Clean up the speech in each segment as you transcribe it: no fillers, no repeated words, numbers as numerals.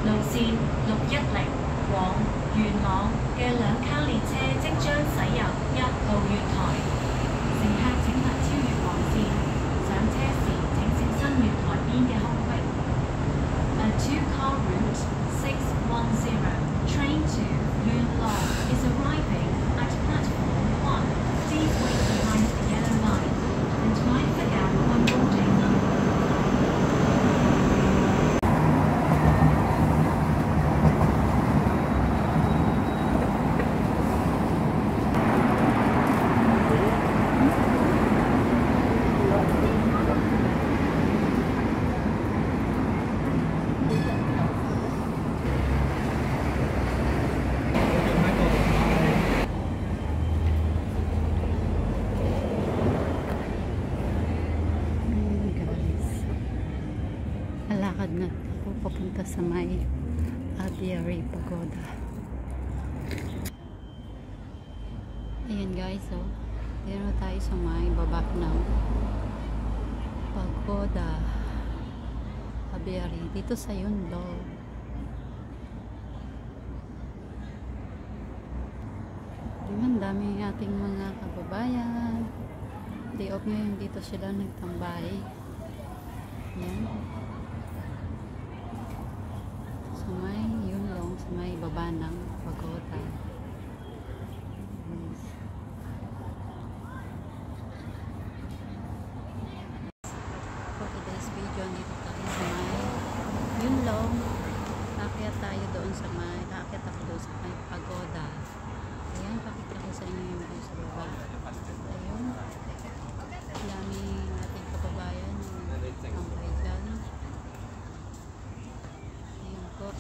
路線610往元朗嘅兩卡列車即將駛入1號月台，乘客請勿超越黃線。上車時請小心月台邊嘅空隙。A two-car route 610 train to Yuen Long is arriving at platform 1. Please wait behind the yellow line and mind the gap when boarding. Lakad na ako papunta sa may Aviary Pagoda. Ayan guys, so dito na tayo sa may baba ng Pagoda Aviary dito sa Yunlong. Ang dami ating mga kababayan, day off ngayon, dito sila nagtambay. Ayan, sa may Yunlong, sa may baba ng Pagoda. For today's video, dito tayo sa may Yunlong. Nakakit tayo doon sa may, nakakit ako doon sa may Pagoda. Ayan, pakita ko sa inyo yung doon sa baba. Ayun, dami ating kababayan ang bay dyan. Ayan po.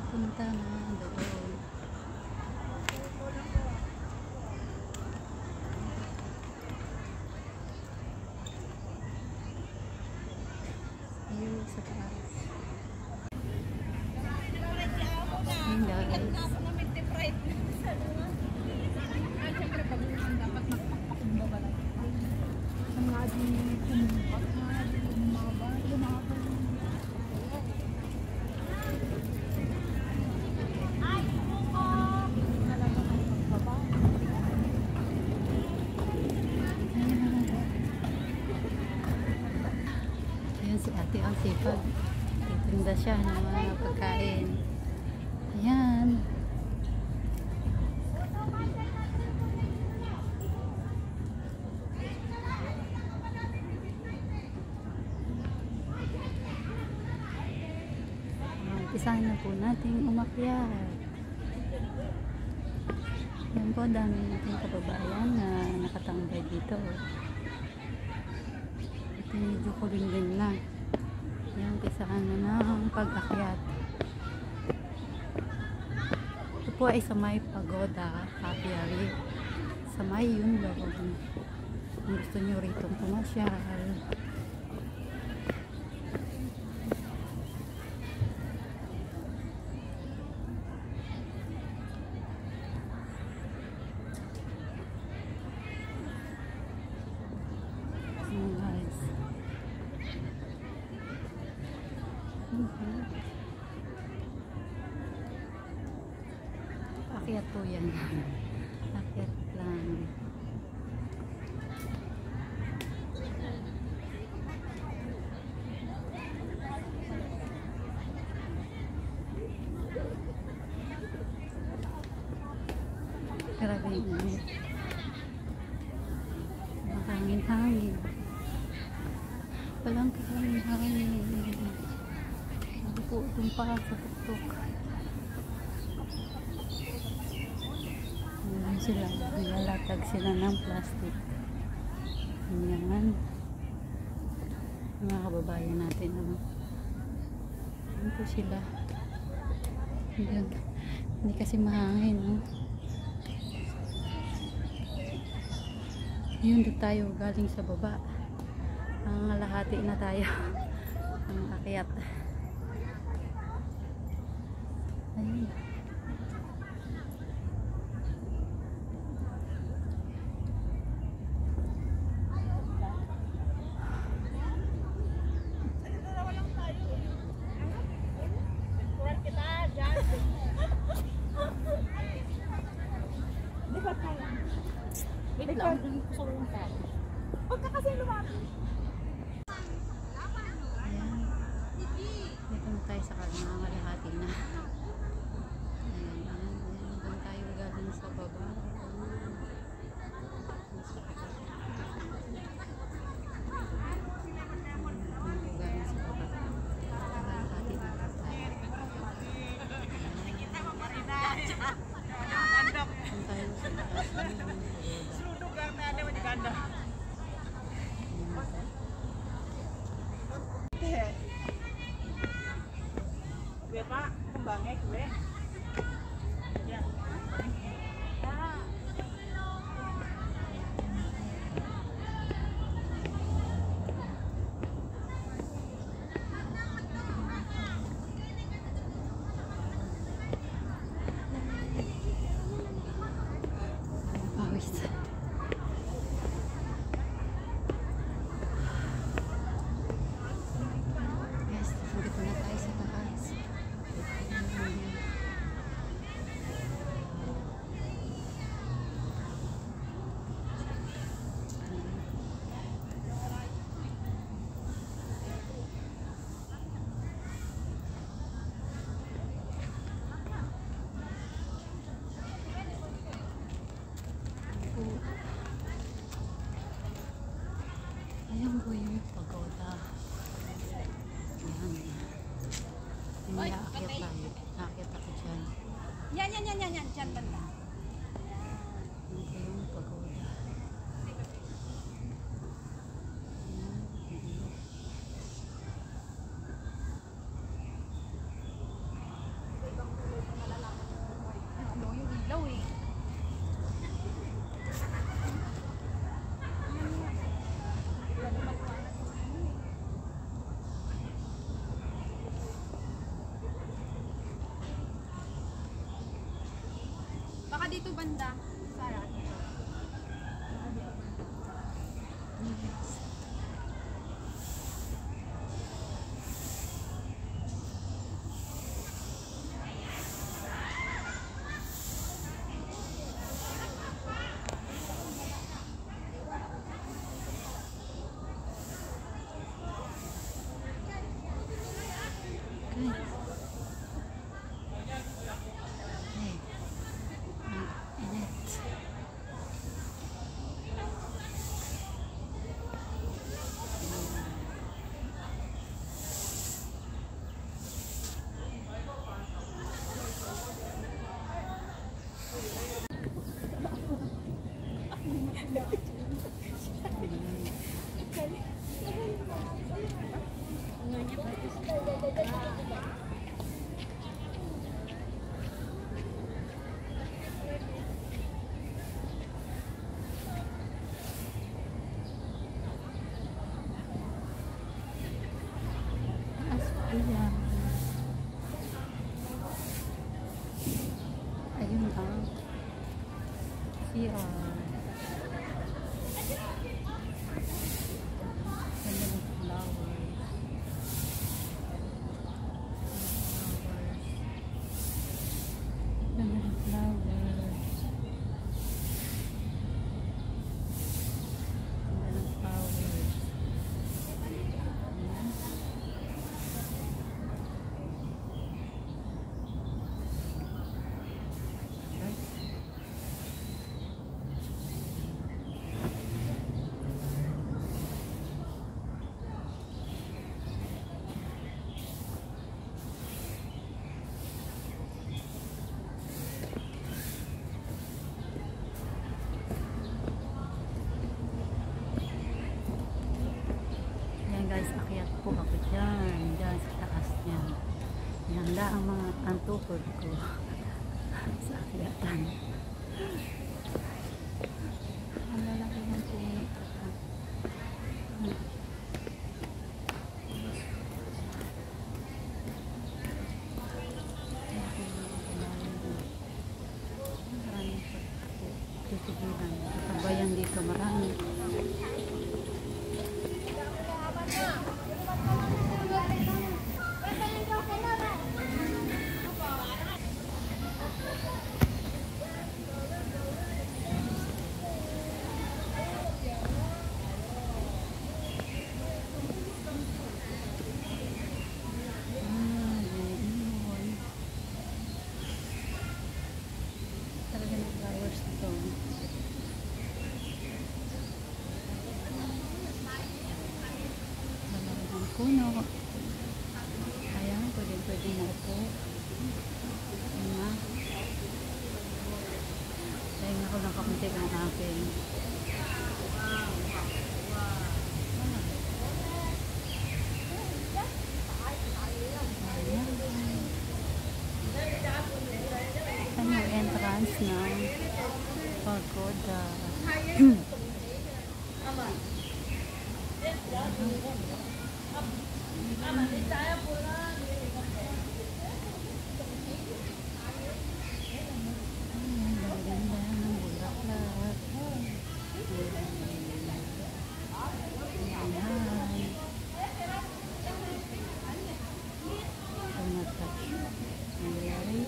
Punta na doon. Ayun sa taas. Ayun guys. Si ate ang sipag, titinda siya ng mga pagkain. Ayan, umpisahan na po nating umakyat. Yan po, dami nating kababayan na nakatambay dito. Ito medyo kuling-ling lang. Yan, umpisahan na ng pag-akyat. Ito po ay sa may Pagoda Aviary, sa may Yunlong. Kung gusto nyo rito pumasyal. Guys, akyat po yan. Akyat lang. Grabe yung init. Makangin-hangin. Walang kahangin-hangin. Hindi po itong pa sa tuktok. Ayan sila. Nilalatag sila ng plastic. Ayan. Mga kababayan natin. Ayan po sila. Ayan. Hindi kasi mahangin. Yun, doon tayo galing sa baba. Ang lahati na tayo. Ang akyat. Ayun. Wait lang. Huwag ka kasi lumapit. Ayan. Dito na tayo sa kalahati na. Ayan, ayan. Doon tayo galing sa baba. Pak, kembangnya gue. Ya. Pawis. Guys, dito na tayo sa taas. Ayan po yung pagoda. Ayan. Hindi aakyat tayo. Aakyat ako dyan. Yan. Diyan banda. Ayan po yung pagoda. Ano yung ilaw eh. Baka dito banda. Sarah. Okay. Okay. Ang init. Ayan. Ayun ang CR. Ganda ng flowers. Ganda ng flowers. Ganda ng flowers. Ayan. Ayan guys, akyat po ako dyan sa taas niyan. Yan lang ang mga antukod ko sa akyatan. Ang lalaki ng puno. Kabayan dito marami. Talaga ng flowers dito. Talagang puno. Ayan, pwede na po. Ayan na. Dahil ako lang kakunti ang akin. Ano yung entrance ng pagoda? Ganda ng bulaklak. Ayan. Tumatouch. Ayan.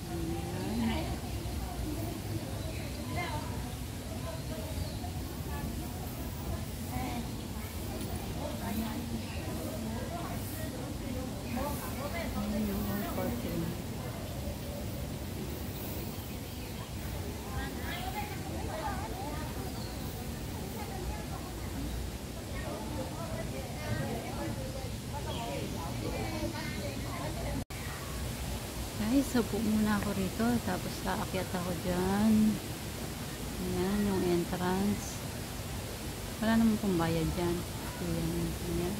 Ayan. Ayan yung whole curtain. Guys, sapo muna ako rito. Tapos aakyat ako dyan. Ayan, yung entrance. Wala naman pong bayad dyan. Ayan, ayan.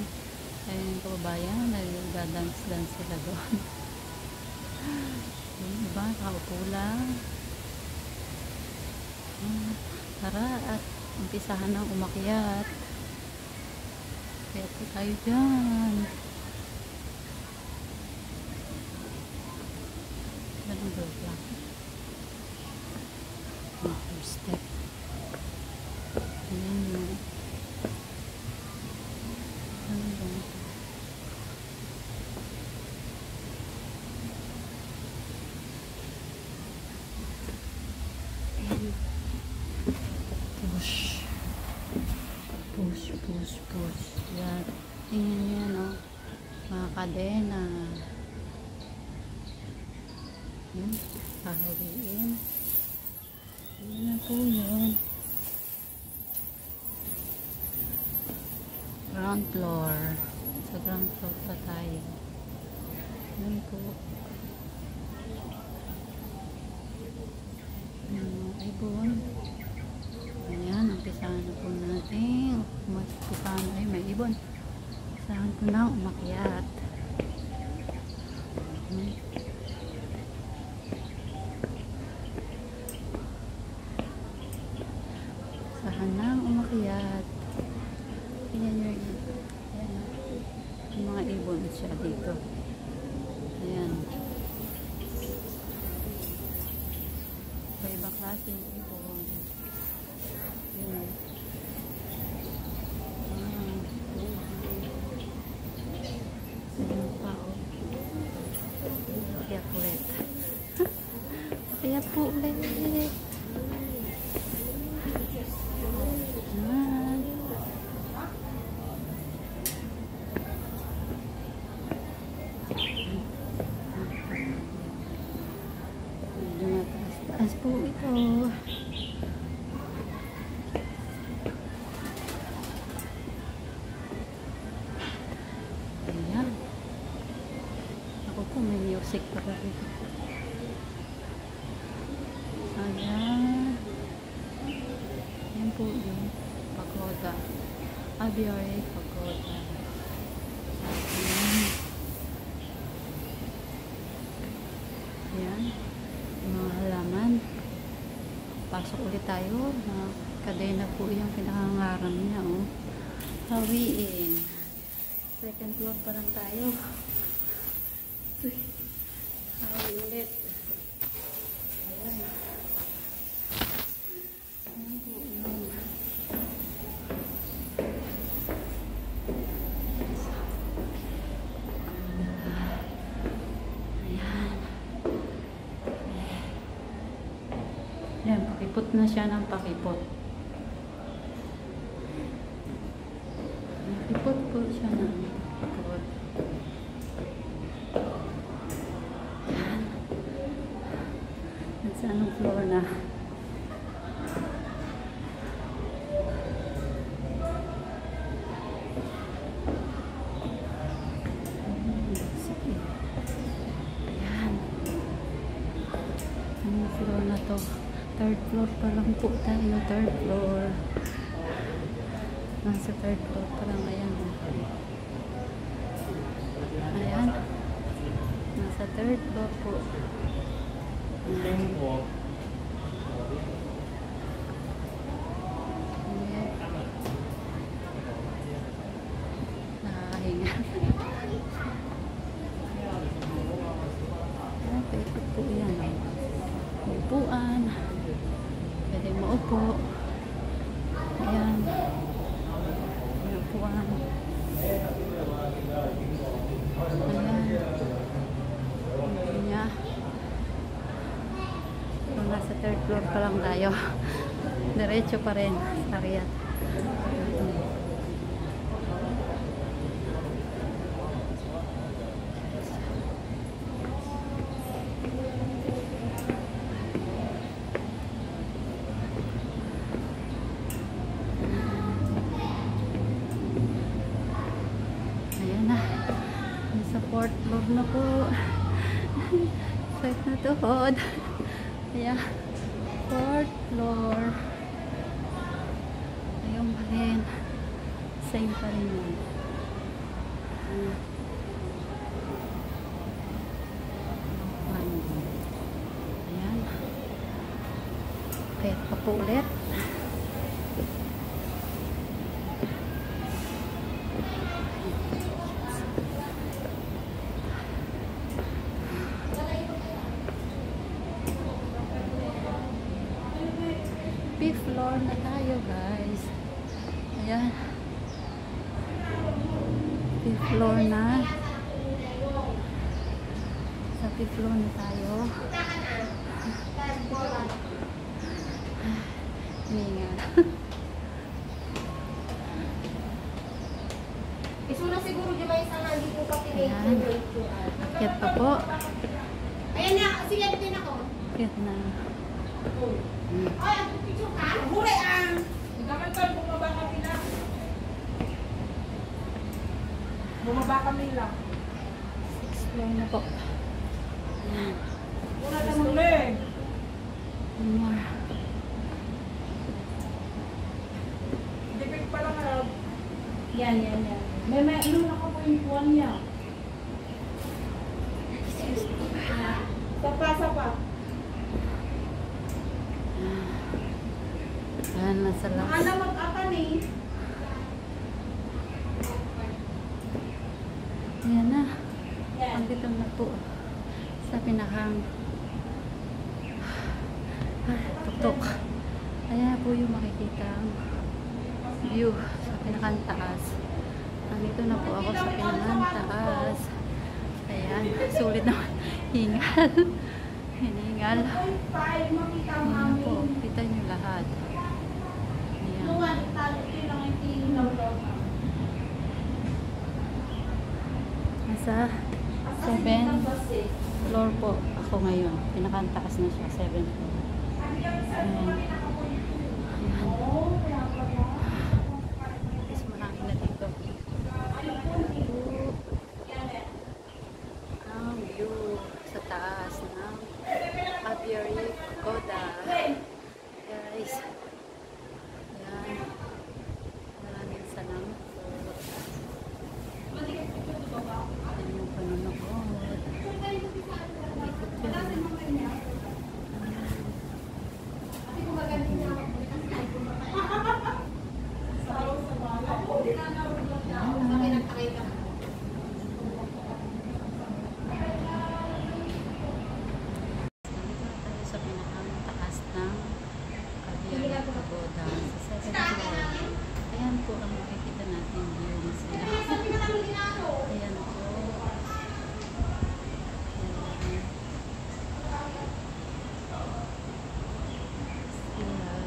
Ayan yung kababayan. Nagda-dance-dance sila doon. Yung iba, nakaupo lang. Tara at umpisahan ng umakyat. Kaya po tayo dyan. Anong door lang? First step. Ayan yun. Ano ba? Push. Push, push, push. Yan. Tingnan yan, oh. Mga kadena. Yan. Pahawiin. Yan na po yun. Ground floor. Sa ground floor pa tayo. Yan po. Ibon. Ayan, umpisahan na po natin. Umpisahan na. Ay, may ibon. Umpisahan ko na umakyat. Umpisahan na umakyat. Ayan yung ayan. Yung mga ibon siya dito. Ayan. Iba klase yung ibon. Ayan. Ayan pa o. Kaya ulit. Kaya po ulit. Ayan. Taas po ito. Ayan. Ako po may music pa rin. Ayan. Ayan po yung pagoda. Abiyahe pagoda. Ayan. Ayan. Mga halaman. Pasok ulit tayo. Kadena po yung pinakangarang niya. Oh. Hawiin. Second floor pa lang tayo. Hawi ulit. Ayan. na siya ng pakipot. Pakipot po siya ng pakipot. Yan. Nasa anong floor na? Sige. Ayan. Anong floor na to? Third floor pa lang po tayo. Third floor. Nasa third floor pa lang. Ayan. Ayan. Nasa third floor po. Ayan. Ayan. Nakahinga. Ayan, paikot po yan. Upuan. Pwede maupo. Ayan. Upuan. Ayan. Ayan niya. So, nasa third floor pa lang tayo. Diretso pa rin. Ariat. Ayan na. Nasa fourth floor na po. Sakit na tuhod. Ayan. Fourth floor. Ayun pa rin. Same pa rin yun. Ayan. Kaya pa po ulit. Fifth floor na tayo, guys. Ayan. Fifth floor na. Sa fifth floor na tayo. Hininga. Isuna siguro di ba isang hindi po pati Ayan. Akyat pa po. Ayan na, sige din ako. Akyat na. Ay, ang picture ka? Mure ang. Naman tol, bumaba kami lang. Bumaba kami lang. Sixth floor na po. Ayan. Wala na muli. One more. Dipig pa lang harap. Yan. May inom ako po yung puwan niya. Sapa. Ayan, nasa last. Ano mag-apan eh. Ayan na. Yan. Andito na po. Sa pinakang tuktok. Ayan po yung makikita view sa pinakang taas. Andito na po ako sa pinakang taas. Ayan. Sulit naman. Hingal. Hiningal. Ayan po. Kita nyo lahat. Ayan. Nasa 7th floor po ako ngayon. Pinakang taas na siya. 7th floor. Ayan. Ayan. Mas mahangin na dito. Ang view sa taas ng Aviary Pagoda. Guys. Ayan. Maraming salamat po. Ayan yung panonood. Ikot yun. Ayan.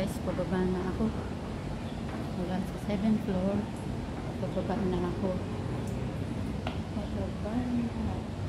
guys, pababa na ako. Mula sa 7th floor, pababa na ako. Pababa na ako.